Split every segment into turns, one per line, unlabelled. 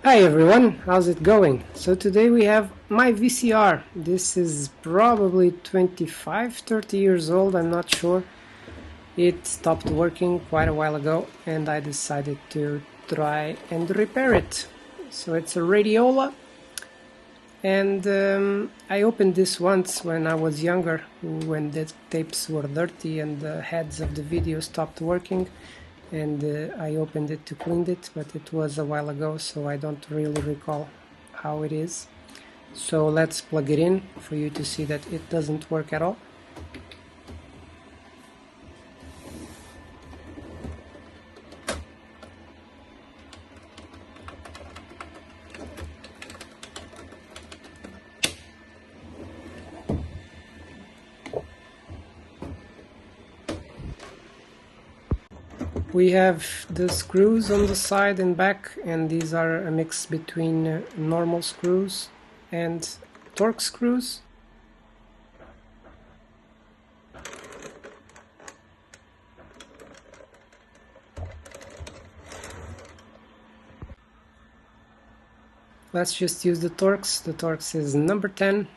Hi everyone, how's it going? So today we have my VCR. This is probably 25-30 years old, I'm not sure. It stopped working quite a while ago and I decided to try and repair it. So it's a radiola, and I opened this once when I was younger, when the tapes were dirty and the heads of the video stopped working, and I opened it to clean it, but it was a while ago, so I don't really recall how it is. So let's plug it in for you to see that it doesn't work at all. We have the screws on the side and back, and these are a mix between normal screws and torque screws. Let's just use the Torx. The Torx is number 10.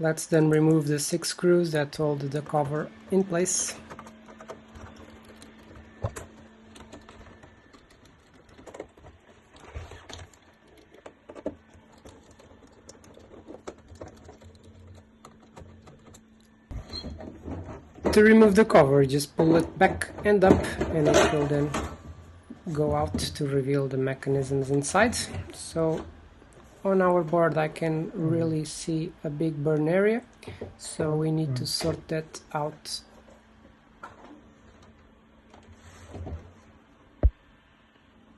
Let's then remove the 6 screws that hold the cover in place. To remove the cover, just pull it back and up, and it will then go out to reveal the mechanisms inside. So on our board I can really see a big burn area, so we need to sort that out.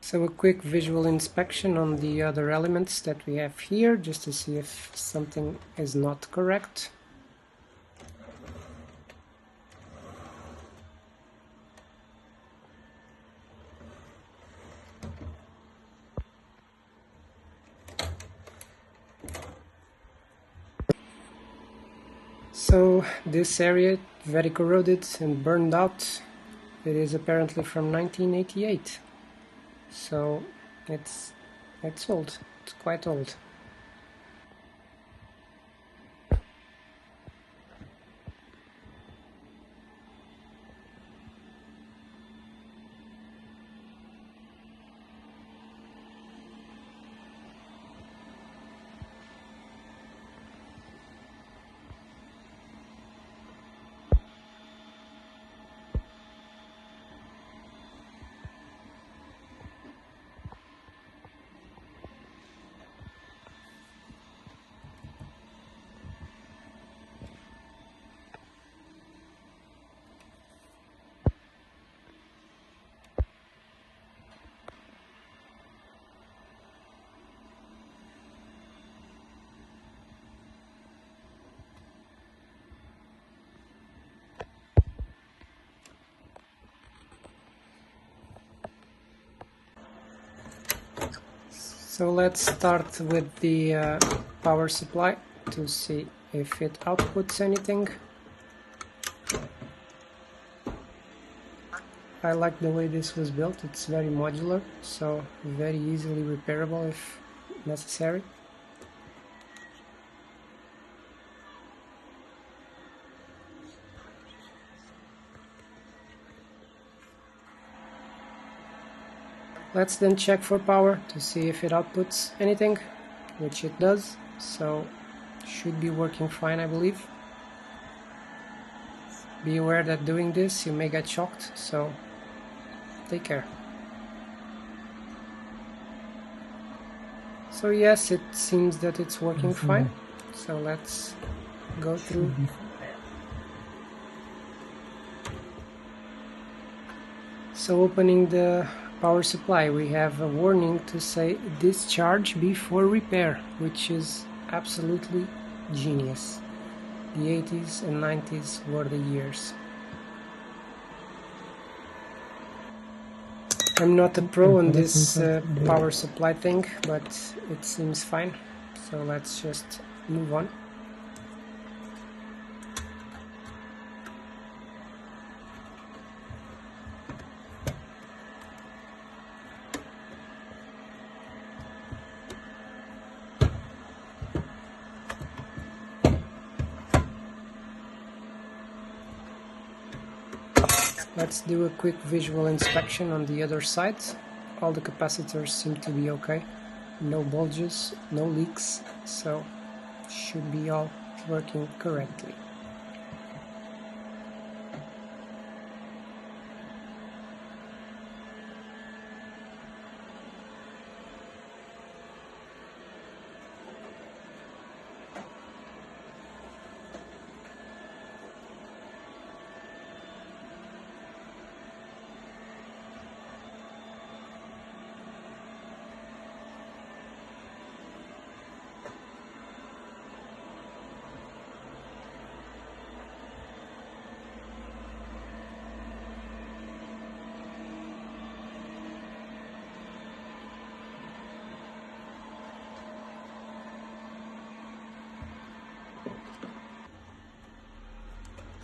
So a quick visual inspection on the other elements that we have here, just to see if something is not correct. So this area, very corroded and burned out. It is apparently from 1988, so it's old. It's quite old. So let's start with the power supply to see if it outputs anything. I like the way this was built. It's very modular, so very easily repairable if necessary. Let's then check for power to see if it outputs anything, which it does, so should be working fine, I believe. Be aware that doing this you may get shocked, so take care. So yes, it seems that it's working fine, so let's go through. So opening the power supply, we have a warning to say discharge before repair, which is absolutely genius. The 80s and 90s were the years. I'm not a pro on this power supply thing, but it seems fine, so let's just move on. Let's do a quick visual inspection on the other side. All the capacitors seem to be okay. No bulges, no leaks, so should be all working correctly.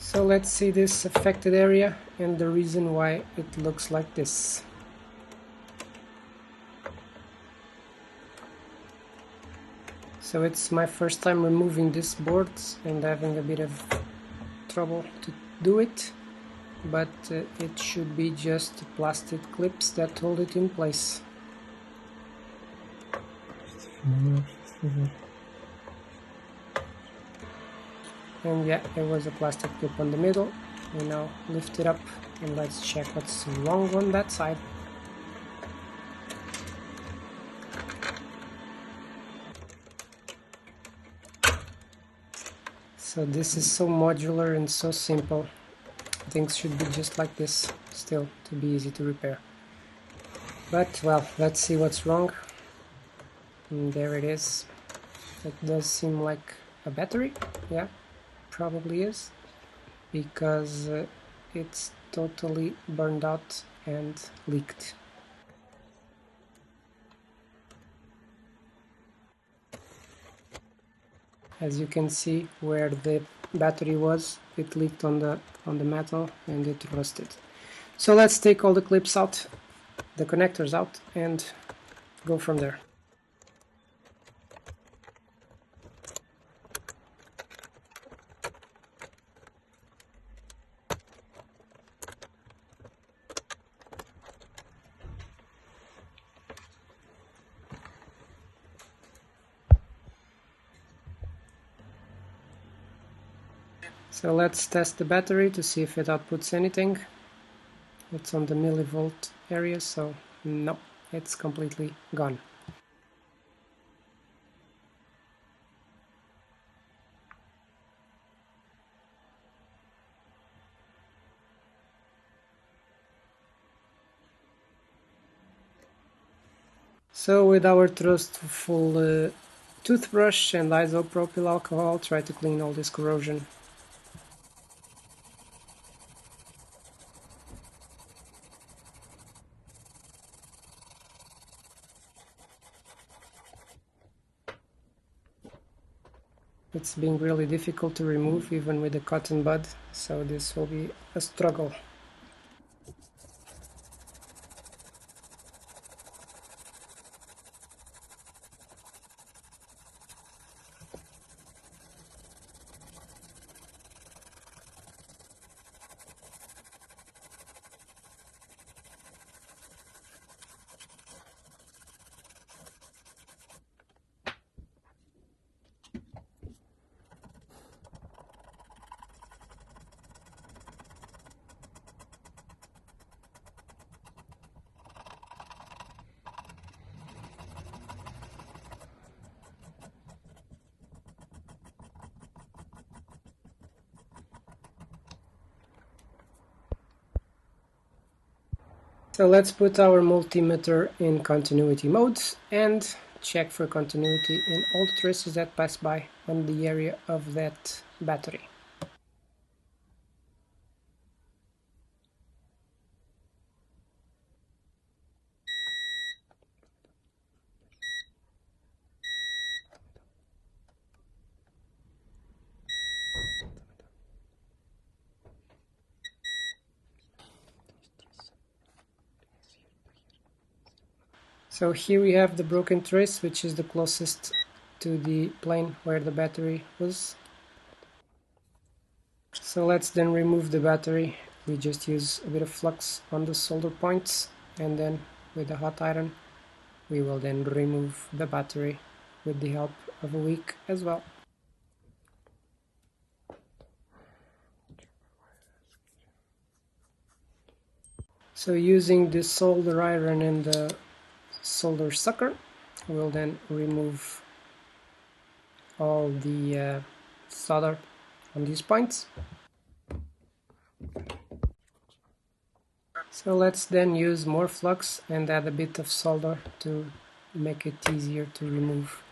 So let's see this affected area and the reason why it looks like this. So it's my first time removing this board and having a bit of trouble to do it, but it should be just plastic clips that hold it in place. And yeah, there was a plastic clip on the middle. We now lift it up and let's check what's wrong on that side. So this is so modular and so simple. Things should be just like this, still to be easy to repair. But well, let's see what's wrong. And there it is. It does seem like a battery, yeah. Probably is, because it's totally burned out and leaked. As you can see, where the battery was, it leaked on the metal and it rusted. So let's take all the clips out, the connectors out, and go from there. So let's test the battery to see if it outputs anything. It's on the millivolt area, so no, it's completely gone. So with our trustful toothbrush and isopropyl alcohol, try to clean all this corrosion. It's being really difficult to remove even with a cotton bud, so this will be a struggle. So let's put our multimeter in continuity mode and check for continuity in all the traces that pass by on the area of that battery. So here we have the broken trace, which is the closest to the plane where the battery was. So let's then remove the battery we just use a bit of flux on the solder points, and then with the hot iron we will then remove the battery with the help of a wick as well. So using the solder iron and the solder sucker, we'll then remove all the solder on these points. So let's then use more flux and add a bit of solder to make it easier to remove.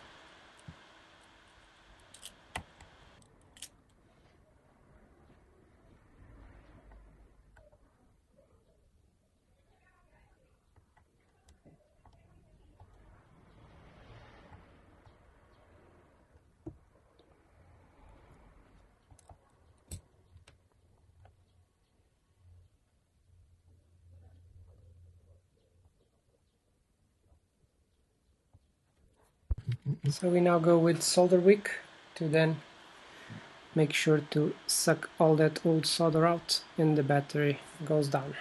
So we now go with solder wick to then make sure to suck all that old solder out and the battery goes down.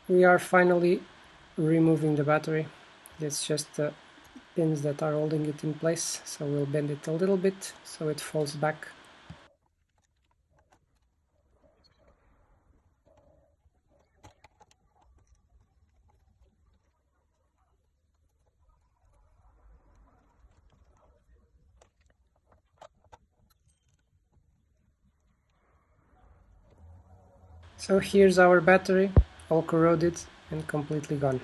We are finally removing the battery. It's just the pins that are holding it in place, so we'll bend it a little bit so it falls back. So here's our battery, all corroded and completely gone.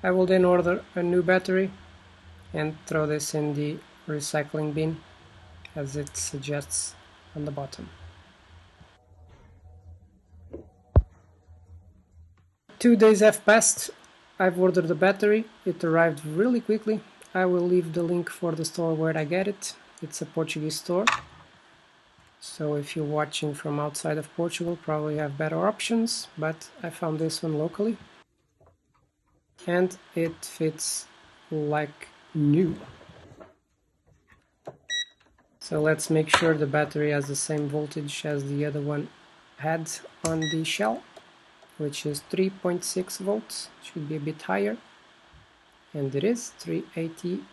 I will then order a new battery and throw this in the recycling bin as it suggests on the bottom. 2 days have passed. I've ordered the battery. It arrived really quickly. I will leave the link for the store where I get it. It's a Portuguese store. So if you're watching from outside of Portugal, probably have better options, but I found this one locally. And it fits like new. So let's make sure the battery has the same voltage as the other one had on the shell, which is 3.6 volts. Should be a bit higher, and it is 380,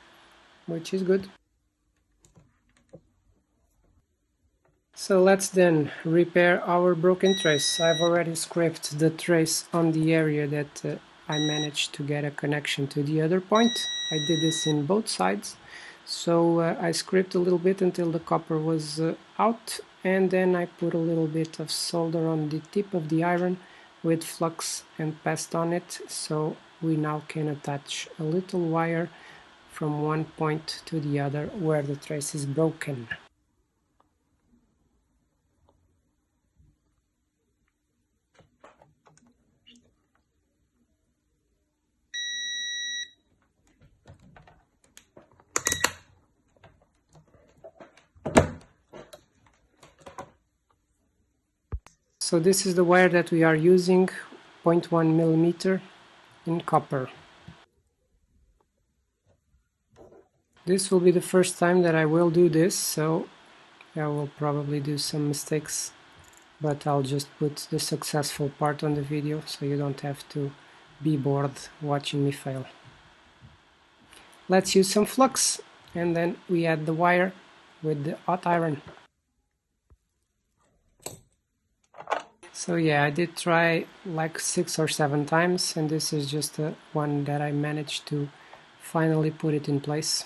which is good. So let's then repair our broken trace. I've already scraped the trace on the area that I managed to get a connection to the other point. I did this in both sides. So I scraped a little bit until the copper was out, and then I put a little bit of solder on the tip of the iron with flux and passed on it, so we now can attach a little wire from one point to the other where the trace is broken. So this is the wire that we are using, 0.1 millimeter in copper. This will be the first time that I will do this, so I will probably do some mistakes, but I'll just put the successful part on the video so you don't have to be bored watching me fail. Let's use some flux, and then we add the wire with the hot iron. So yeah, I did try like 6 or 7 times, and this is just the one that I managed to finally put it in place.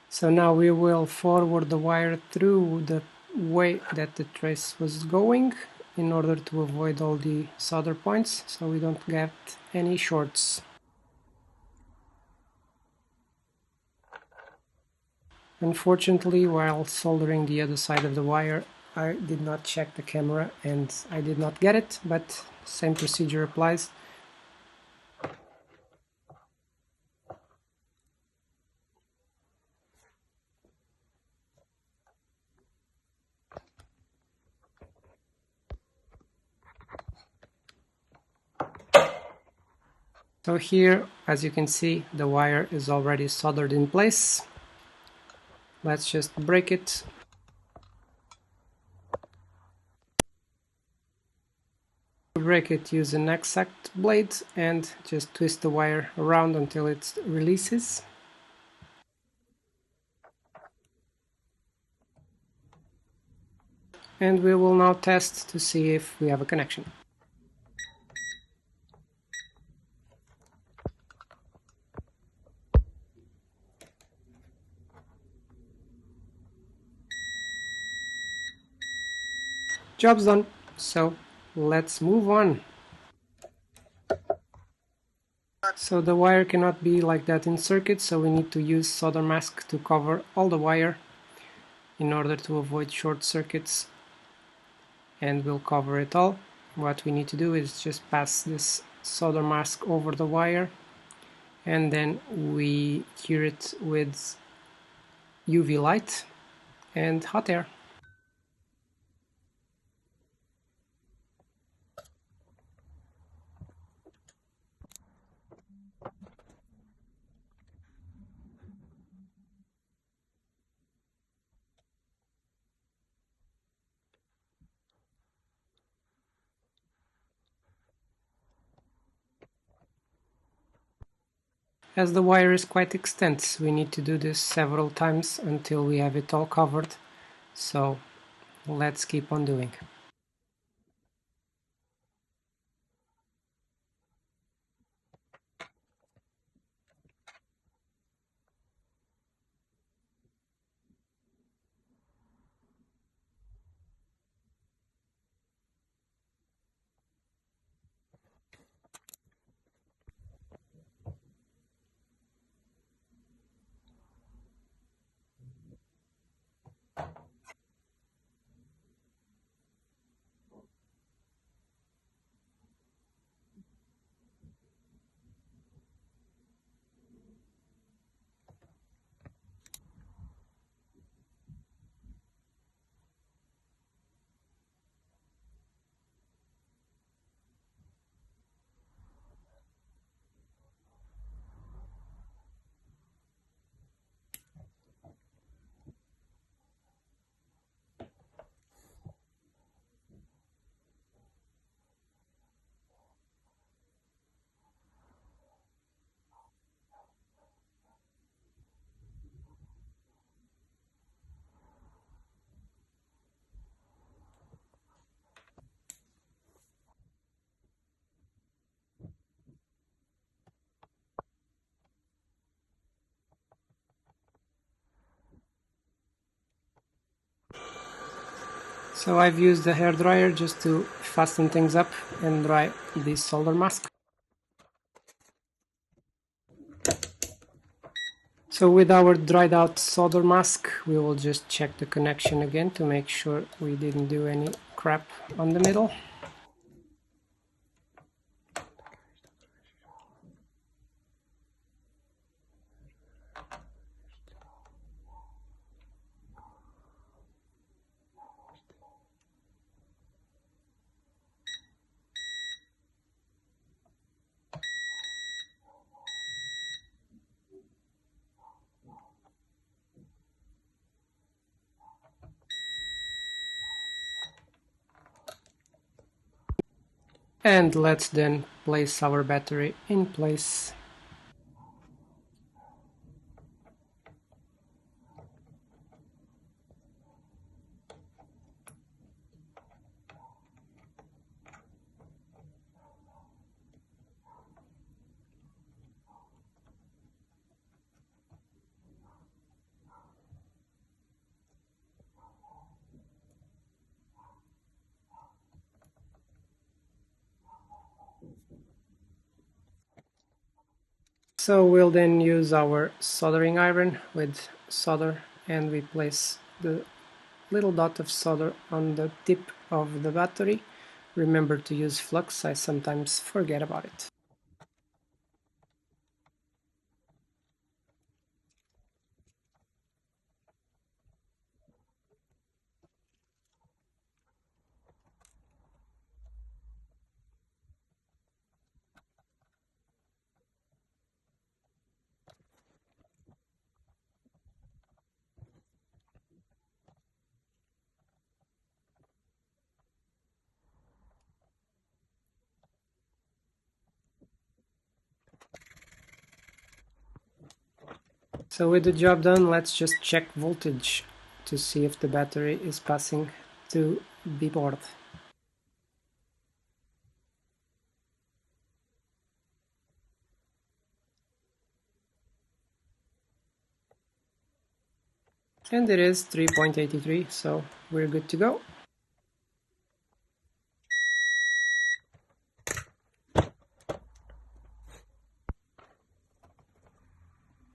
So now we will forward the wire through the way that the trace was going in order to avoid all the solder points, so we don't get any shorts. Unfortunately, while soldering the other side of the wire, I did not check the camera and I did not get it, but same procedure applies. So here, as you can see, the wire is already soldered in place. Let's just break it. To break it, use an exact blade and just twist the wire around until it releases. And we will now test to see if we have a connection. Job's done, so let's move on. So the wire cannot be like that in circuit, so we need to use solder mask to cover all the wire in order to avoid short circuits, and we'll cover it all. What we need to do is just pass this solder mask over the wire, and then we cure it with UV light and hot air. As the wire is quite extensive, we need to do this several times until we have it all covered, so let's keep on doing. So I've used the hairdryer just to fasten things up and dry this solder mask. So with our dried out solder mask, we will just check the connection again to make sure we didn't do any crap on the middle. And let's then place our battery in place. So we'll then use our soldering iron with solder, and we place the little dot of solder on the tip of the battery. Remember to use flux, I sometimes forget about it. So with the job done, let's just check voltage to see if the battery is passing to the board. And it is 3.83, so we're good to go.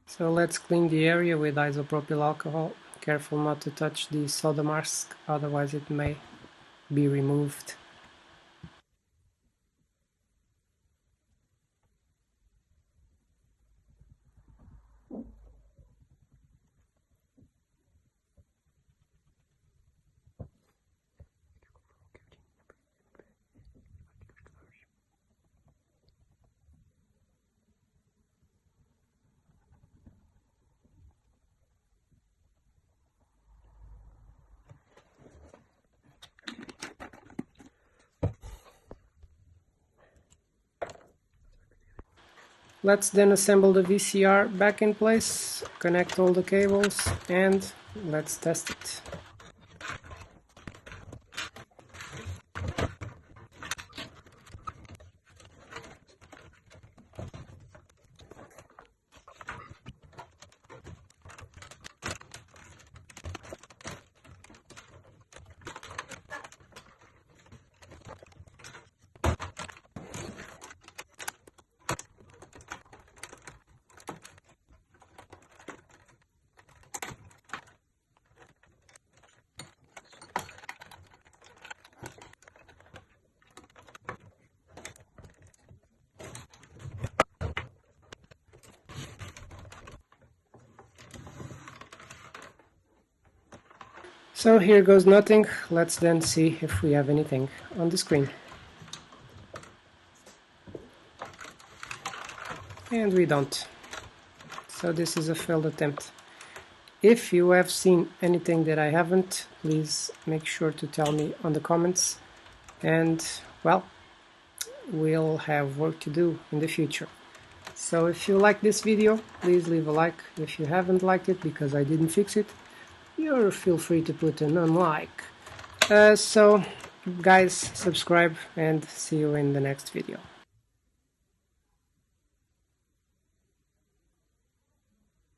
So let's clean the area with isopropyl alcohol. Careful not to touch the solder mask, otherwise it may be removed. Let's then assemble the VCR back in place, connect all the cables, and let's test it. So here goes nothing. Let's then see if we have anything on the screen. And we don't. So this is a failed attempt. If you have seen anything that I haven't, please make sure to tell me on the comments. And well, we'll have work to do in the future. So if you like this video, please leave a like. If you haven't liked it because I didn't fix it, you feel free to put an unlike. So guys, subscribe and see you in the next video.